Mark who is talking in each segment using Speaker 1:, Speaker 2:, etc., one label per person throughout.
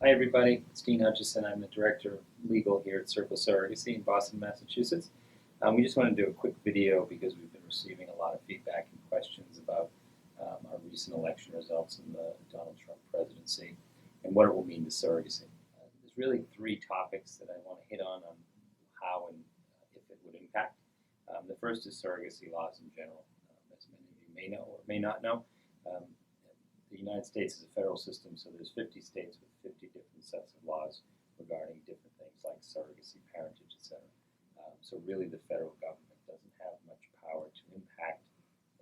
Speaker 1: Hi everybody, it's Dean Hutchison. I'm the Director of Legal here at Surrogacy in Boston, Massachusetts. We just want to do a quick video because we've been receiving a lot of feedback and questions about our recent election results in the Donald Trump presidency and what it will mean to surrogacy. There's really three topics that I want to hit on how and if it would impact. The first is surrogacy laws in general. As many of you may know or may not know, the United States is a federal system, so there's 50 states with 50 different sets of laws regarding different things like surrogacy, parentage, etc. So really the federal government doesn't have much power to impact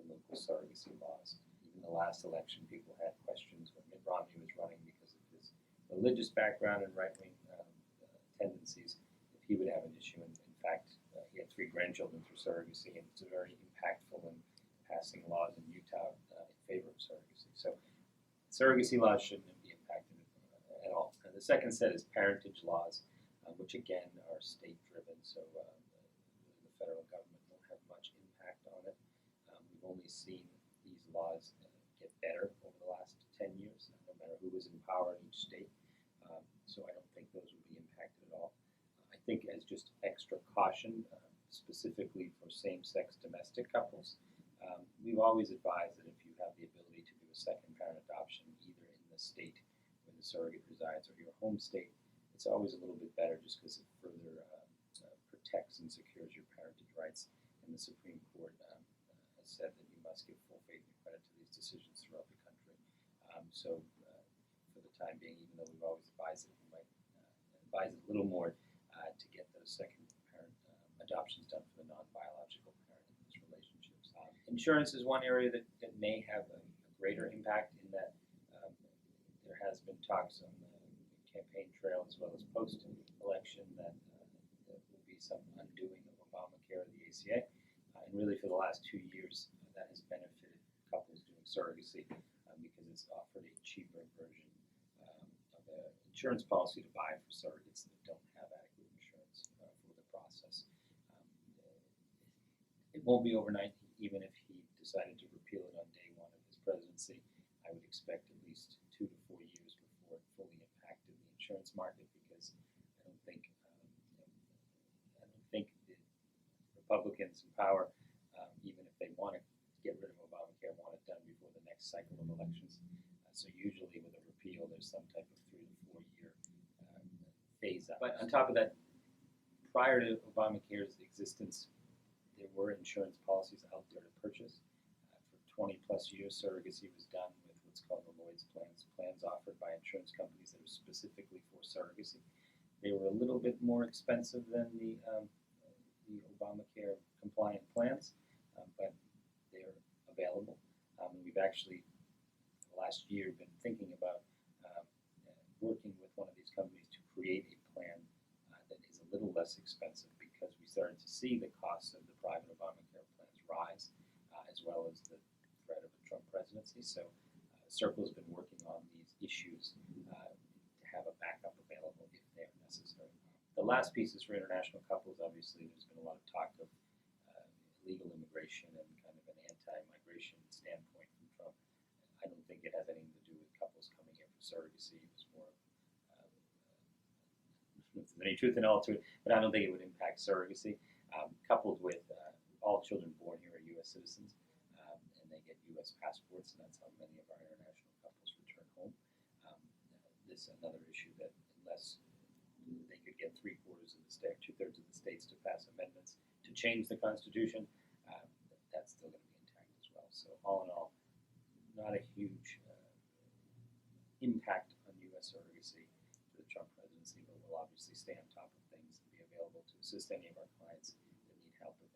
Speaker 1: the local surrogacy laws. Even the last election, people had questions when Mitt Romney was running because of his religious background and right-wing tendencies, if he would have an issue. And in fact, he had 3 grandchildren through surrogacy, and it's very impactful in passing laws in Utah in favor of surrogacy. So surrogacy laws shouldn't be impacted at all. And the second set is parentage laws, which again are state-driven, so the federal government won't have much impact on it. We've only seen these laws get better over the last 10 years, no matter who was in power in each state. So I don't think those will be impacted at all. I think as just extra caution, specifically for same-sex domestic couples, we've always advised that if you have the ability to do a second parent adoption, either in the state where the surrogate resides or your home state, it's always a little bit better just because it further protects and secures your parentage rights. And the Supreme Court has said that you must give full faith and credit to these decisions throughout the country. So for the time being, even though we've always advised it, we might advise it a little more to get those second parent adoptions done for the non-biological parent in those relationships. Insurance is one area that may have a greater impact in that there has been talks on the campaign trail as well as post-election that there will be some undoing of Obamacare or the ACA. And really for the last 2 years, that has benefited couples doing surrogacy because it's offered a cheaper version of an insurance policy to buy for surrogates that don't have adequate insurance for the process. It won't be overnight. Even if he decided to repeal it on day 1 of his presidency, I would expect at least 2 to 4 years before it fully impacted the insurance market, because I don't think the Republicans in power, even if they want to get rid of Obamacare, want it done before the next cycle of elections. So usually with a repeal, there's some type of 3 to 4 year phase out. But on top of that, prior to Obamacare's existence, there were insurance policies out there to purchase. For 20 plus years, surrogacy was done with what's called the Lloyd's plans offered by insurance companies that are specifically for surrogacy. They were a little bit more expensive than the Obamacare compliant plans, but they're available. We've actually, last year, been thinking about working with one of these companies to create a plan that is a little less expensive, because we started to see the costs of the private Obamacare plans rise, as well as the threat of a Trump presidency. So Circle's been working on these issues to have a backup available if they are necessary. The last piece is for international couples. Obviously, there's been a lot of talk of illegal immigration and kind of an anti-migration standpoint from Trump. I don't think it has anything to do with couples coming here for surrogacy. It was more if there's any truth in all to it, but I don't think it would impact surrogacy. Coupled with all children born here are U.S. citizens, and they get U.S. passports, and that's how many of our international couples return home. This is another issue that unless they could get 3/4 of the state, 2/3 of the states to pass amendments to change the Constitution, that's still going to be intact as well. So all in all, not a huge impact on U.S. surrogacy for the Trump presidency, but we'll obviously stay on top of things and be available to assist any of our clients that need help with